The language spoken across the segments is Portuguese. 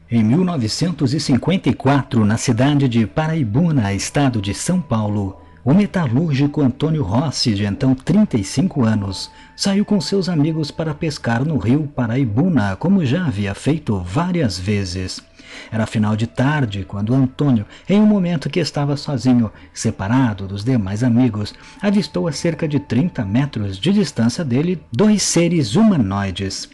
Em 1954, na cidade de Paraibuna, estado de São Paulo, o metalúrgico Antônio Rossi, de então 35 anos, saiu com seus amigos para pescar no rio Paraibuna, como já havia feito várias vezes. Era final de tarde quando Antônio, em um momento que estava sozinho, separado dos demais amigos, avistou a cerca de 30 metros de distância dele dois seres humanoides.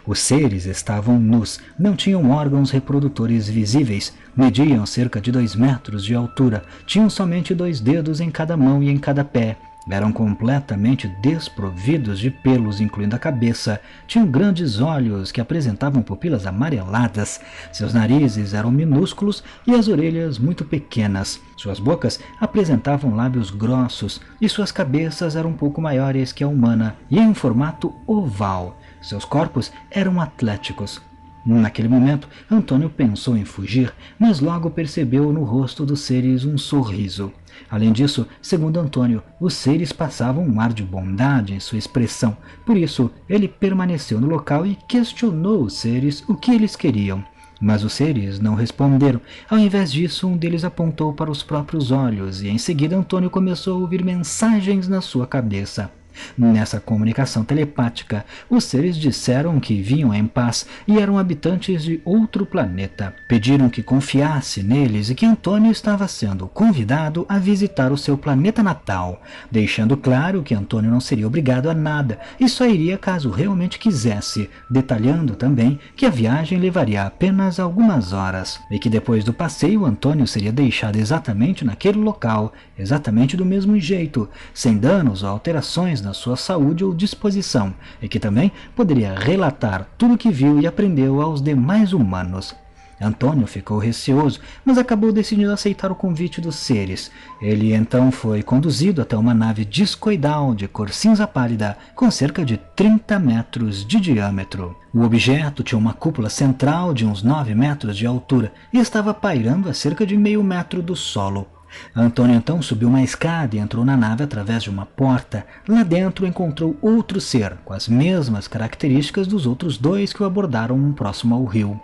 Os seres estavam nus, não tinham órgãos reprodutores visíveis, mediam cerca de 2 metros de altura, tinham somente 2 dedos em cada mão e em cada pé. Eram completamente desprovidos de pelos, incluindo a cabeça. Tinham grandes olhos que apresentavam pupilas amareladas. Seus narizes eram minúsculos e as orelhas muito pequenas. Suas bocas apresentavam lábios grossos e suas cabeças eram um pouco maiores que a humana e em um formato oval. Seus corpos eram atléticos. Naquele momento, Antônio pensou em fugir, mas logo percebeu no rosto dos seres um sorriso. Além disso, segundo Antônio, os seres passavam um ar de bondade em sua expressão. Por isso, ele permaneceu no local e questionou os seres o que eles queriam. Mas os seres não responderam. Ao invés disso, um deles apontou para os próprios olhos e em seguida Antônio começou a ouvir mensagens na sua cabeça. Nessa comunicação telepática, os seres disseram que vinham em paz e eram habitantes de outro planeta. Pediram que confiasse neles e que Antônio estava sendo convidado a visitar o seu planeta natal, deixando claro que Antônio não seria obrigado a nada e só iria caso realmente quisesse, detalhando também que a viagem levaria apenas algumas horas e que depois do passeio Antônio seria deixado exatamente naquele local, exatamente do mesmo jeito, sem danos ou alterações na sua saúde ou disposição, e que também poderia relatar tudo o que viu e aprendeu aos demais humanos. Antônio ficou receoso, mas acabou decidindo aceitar o convite dos seres. Ele então foi conduzido até uma nave discoidal de cor cinza pálida, com cerca de 30 metros de diâmetro. O objeto tinha uma cúpula central de uns 9 metros de altura e estava pairando a cerca de meio metro do solo. Antônio então subiu uma escada e entrou na nave através de uma porta. Lá dentro encontrou outro ser, com as mesmas características dos outros dois que o abordaram próximo ao rio.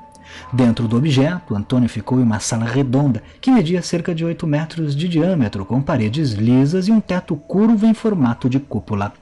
Dentro do objeto, Antônio ficou em uma sala redonda, que media cerca de 8 metros de diâmetro, com paredes lisas e um teto curvo em formato de cúpula.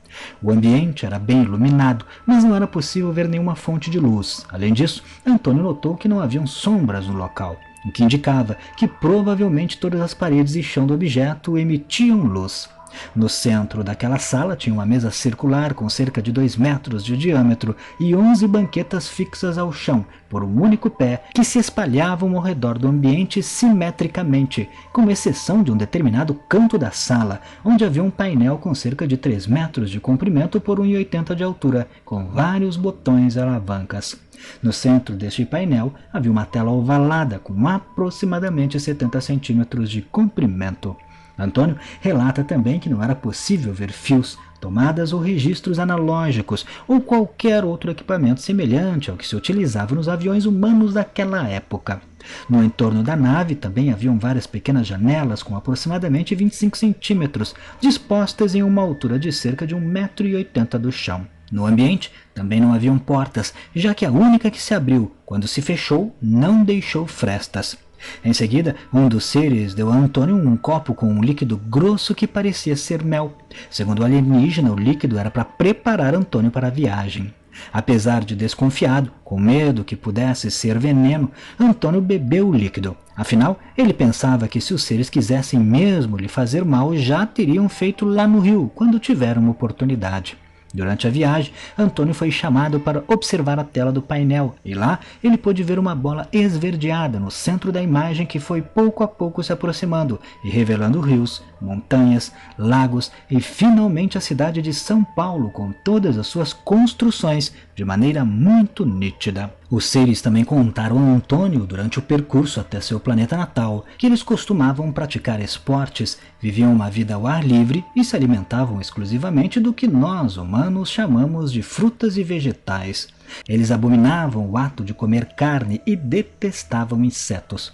O ambiente era bem iluminado, mas não era possível ver nenhuma fonte de luz. Além disso, Antônio notou que não haviam sombras no local, o que indicava que provavelmente todas as paredes e chão do objeto emitiam luz. No centro daquela sala tinha uma mesa circular com cerca de 2 metros de diâmetro e 11 banquetas fixas ao chão, por um único pé, que se espalhavam ao redor do ambiente simetricamente, com exceção de um determinado canto da sala, onde havia um painel com cerca de 3 metros de comprimento por 1,80 de altura, com vários botões e alavancas. No centro deste painel havia uma tela ovalada com aproximadamente 70 centímetros de comprimento. Antônio relata também que não era possível ver fios, tomadas ou registros analógicos ou qualquer outro equipamento semelhante ao que se utilizava nos aviões humanos daquela época. No entorno da nave também haviam várias pequenas janelas com aproximadamente 25 centímetros, dispostas em uma altura de cerca de 1,80 m do chão. No ambiente também não haviam portas, já que a única que se abriu, quando se fechou, não deixou frestas. Em seguida, um dos seres deu a Antônio um copo com um líquido grosso que parecia ser mel. Segundo o alienígena, o líquido era para preparar Antônio para a viagem. Apesar de desconfiado, com medo que pudesse ser veneno, Antônio bebeu o líquido. Afinal, ele pensava que se os seres quisessem mesmo lhe fazer mal, já teriam feito lá no rio, quando tiveram oportunidade. Durante a viagem, Antônio foi chamado para observar a tela do painel e lá ele pôde ver uma bola esverdeada no centro da imagem que foi pouco a pouco se aproximando e revelando rios, montanhas, lagos e finalmente a cidade de São Paulo com todas as suas construções de maneira muito nítida. Os seres também contaram a Antônio, durante o percurso até seu planeta natal, que eles costumavam praticar esportes, viviam uma vida ao ar livre e se alimentavam exclusivamente do que nós, humanos, chamamos de frutas e vegetais. Eles abominavam o ato de comer carne e detestavam insetos.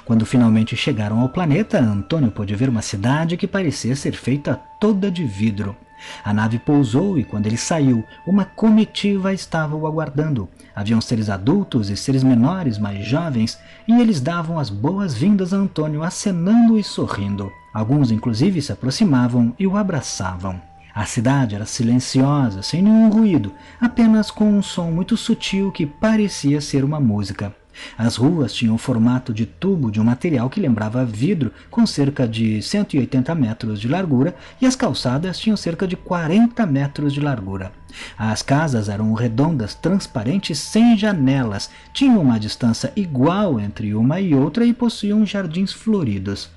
Quando finalmente chegaram ao planeta, Antônio pôde ver uma cidade que parecia ser feita toda de vidro. A nave pousou e quando ele saiu, uma comitiva estava o aguardando. Haviam seres adultos e seres menores mais jovens, e eles davam as boas-vindas a Antônio acenando e sorrindo. Alguns inclusive se aproximavam e o abraçavam. A cidade era silenciosa, sem nenhum ruído, apenas com um som muito sutil que parecia ser uma música. As ruas tinham o formato de tubo de um material que lembrava vidro, com cerca de 180 metros de largura, e as calçadas tinham cerca de 40 metros de largura. As casas eram redondas, transparentes, sem janelas, tinham uma distância igual entre uma e outra e possuíam jardins floridos.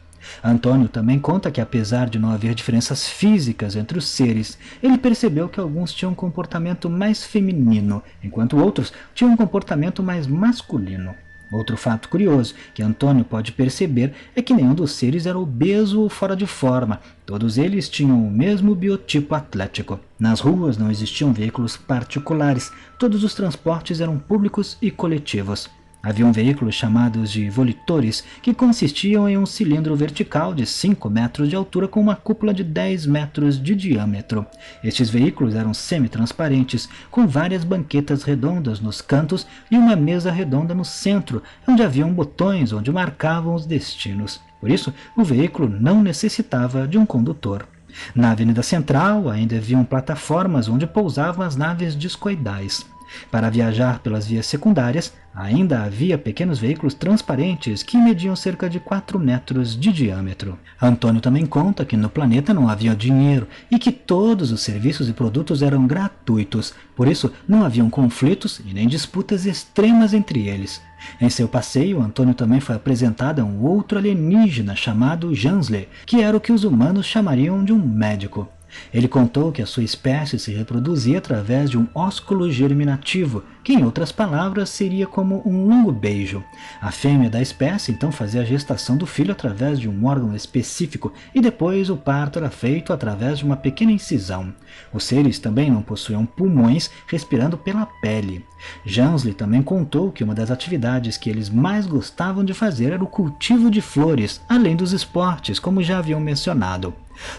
Antônio também conta que, apesar de não haver diferenças físicas entre os seres, ele percebeu que alguns tinham um comportamento mais feminino, enquanto outros tinham um comportamento mais masculino. Outro fato curioso que Antônio pode perceber é que nenhum dos seres era obeso ou fora de forma. Todos eles tinham o mesmo biotipo atlético. Nas ruas não existiam veículos particulares, todos os transportes eram públicos e coletivos. Haviam veículos chamados de volitores, que consistiam em um cilindro vertical de 5 metros de altura com uma cúpula de 10 metros de diâmetro. Estes veículos eram semi-transparentes, com várias banquetas redondas nos cantos e uma mesa redonda no centro, onde haviam botões onde marcavam os destinos. Por isso, o veículo não necessitava de um condutor. Na Avenida Central ainda haviam plataformas onde pousavam as naves discoidais. Para viajar pelas vias secundárias, ainda havia pequenos veículos transparentes que mediam cerca de 4 metros de diâmetro. Antônio também conta que no planeta não havia dinheiro e que todos os serviços e produtos eram gratuitos, por isso não haviam conflitos e nem disputas extremas entre eles. Em seu passeio, Antônio também foi apresentado a um outro alienígena chamado Jansler, que era o que os humanos chamariam de um médico. Ele contou que a sua espécie se reproduzia através de um ósculo germinativo, que em outras palavras seria como um longo beijo. A fêmea da espécie então fazia a gestação do filho através de um órgão específico e depois o parto era feito através de uma pequena incisão. Os seres também não possuíam pulmões, respirando pela pele. Jansler também contou que uma das atividades que eles mais gostavam de fazer era o cultivo de flores, além dos esportes, como já haviam mencionado.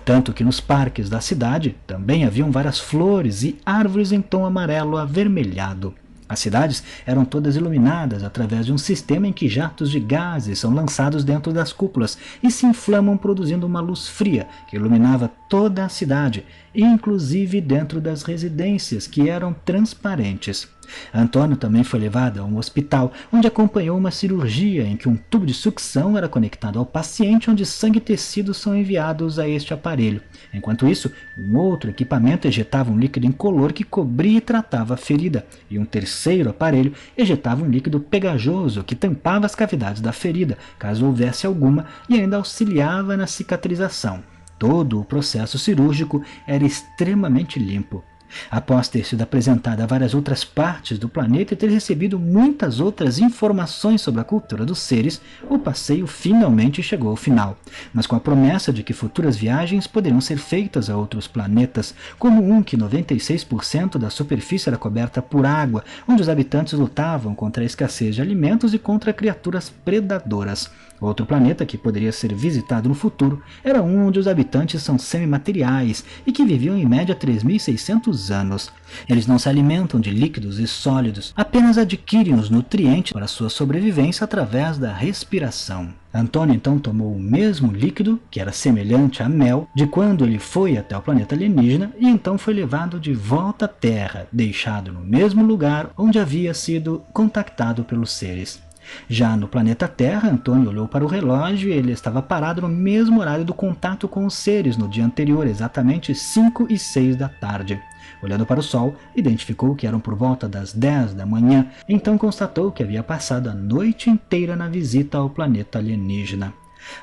Tanto que nos parques da cidade também haviam várias flores e árvores em tom amarelo avermelhado. As cidades eram todas iluminadas através de um sistema em que jatos de gases são lançados dentro das cúpulas e se inflamam produzindo uma luz fria que iluminava toda a cidade, inclusive dentro das residências, que eram transparentes. Antônio também foi levado a um hospital, onde acompanhou uma cirurgia em que um tubo de sucção era conectado ao paciente, onde sangue e tecidos são enviados a este aparelho. Enquanto isso, um outro equipamento ejetava um líquido incolor que cobria e tratava a ferida, e um terceiro aparelho ejetava um líquido pegajoso que tampava as cavidades da ferida, caso houvesse alguma, e ainda auxiliava na cicatrização. Todo o processo cirúrgico era extremamente limpo. Após ter sido apresentada a várias outras partes do planeta e ter recebido muitas outras informações sobre a cultura dos seres, o passeio finalmente chegou ao final, mas com a promessa de que futuras viagens poderiam ser feitas a outros planetas, como um que 96% da superfície era coberta por água, onde os habitantes lutavam contra a escassez de alimentos e contra criaturas predadoras. Outro planeta que poderia ser visitado no futuro era um onde os habitantes são semimateriais e que viviam em média 3.600 anos. Eles não se alimentam de líquidos e sólidos, apenas adquirem os nutrientes para sua sobrevivência através da respiração. Antônio então tomou o mesmo líquido, que era semelhante a mel, de quando ele foi até o planeta alienígena e então foi levado de volta à Terra, deixado no mesmo lugar onde havia sido contactado pelos seres. Já no planeta Terra, Antônio olhou para o relógio e ele estava parado no mesmo horário do contato com os seres no dia anterior, exatamente 5:06 da tarde. Olhando para o Sol, identificou que eram por volta das 10 da manhã, então constatou que havia passado a noite inteira na visita ao planeta alienígena.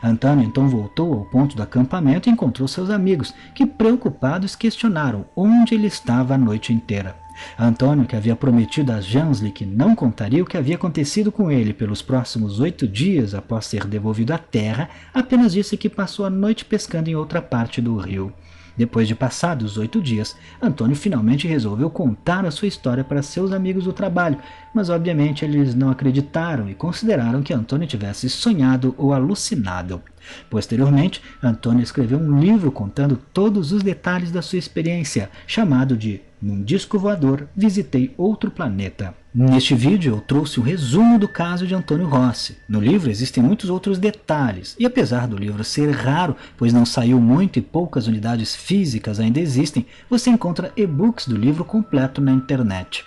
Antônio então voltou ao ponto do acampamento e encontrou seus amigos, que preocupados questionaram onde ele estava a noite inteira. Antônio, que havia prometido a Jansler que não contaria o que havia acontecido com ele pelos próximos 8 dias após ser devolvido à Terra, apenas disse que passou a noite pescando em outra parte do rio. Depois de passados 8 dias, Antônio finalmente resolveu contar a sua história para seus amigos do trabalho, mas obviamente eles não acreditaram e consideraram que Antônio tivesse sonhado ou alucinado. Posteriormente, Antônio escreveu um livro contando todos os detalhes da sua experiência, chamado de Num Disco Voador, Visitei Outro Planeta. Neste vídeo eu trouxe um resumo do caso de Antônio Rossi. No livro existem muitos outros detalhes, e apesar do livro ser raro, pois não saiu muito e poucas unidades físicas ainda existem, você encontra e-books do livro completo na internet.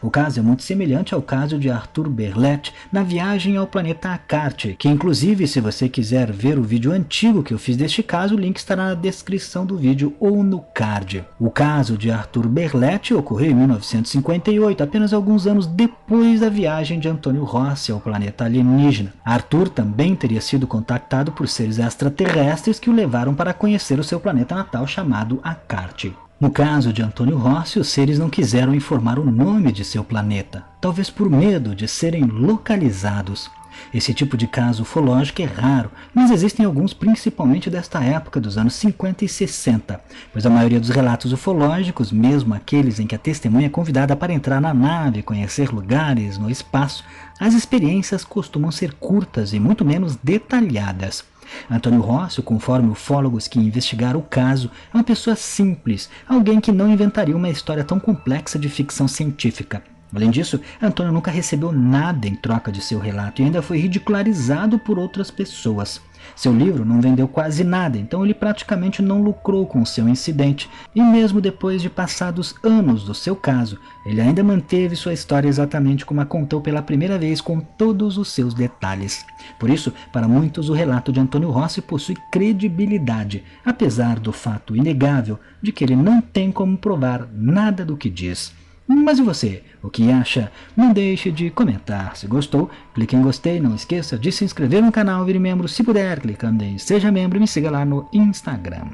O caso é muito semelhante ao caso de Arthur Berlet na viagem ao planeta Akarte, que inclusive se você quiser ver o vídeo antigo que eu fiz deste caso, o link estará na descrição do vídeo ou no card. O caso de Arthur Berlet ocorreu em 1958, apenas alguns anos depois da viagem de Antônio Rossi ao planeta alienígena. Arthur também teria sido contactado por seres extraterrestres que o levaram para conhecer o seu planeta natal chamado Akarte. No caso de Antônio Rossi, os seres não quiseram informar o nome de seu planeta, talvez por medo de serem localizados. Esse tipo de caso ufológico é raro, mas existem alguns principalmente desta época dos anos 50 e 60, pois a maioria dos relatos ufológicos, mesmo aqueles em que a testemunha é convidada para entrar na nave e conhecer lugares no espaço, as experiências costumam ser curtas e muito menos detalhadas. Antônio Rossi, conforme ufólogos que investigaram o caso, é uma pessoa simples, alguém que não inventaria uma história tão complexa de ficção científica. Além disso, Antônio nunca recebeu nada em troca de seu relato e ainda foi ridicularizado por outras pessoas. Seu livro não vendeu quase nada, então ele praticamente não lucrou com seu incidente, e mesmo depois de passados anos do seu caso, ele ainda manteve sua história exatamente como a contou pela primeira vez, com todos os seus detalhes. Por isso, para muitos, o relato de Antônio Rossi possui credibilidade, apesar do fato inegável de que ele não tem como provar nada do que diz. Mas e você? O que acha? Não deixe de comentar. Se gostou, clique em gostei. Não esqueça de se inscrever no canal e vir membro se puder, clicando em Seja Membro e me siga lá no Instagram.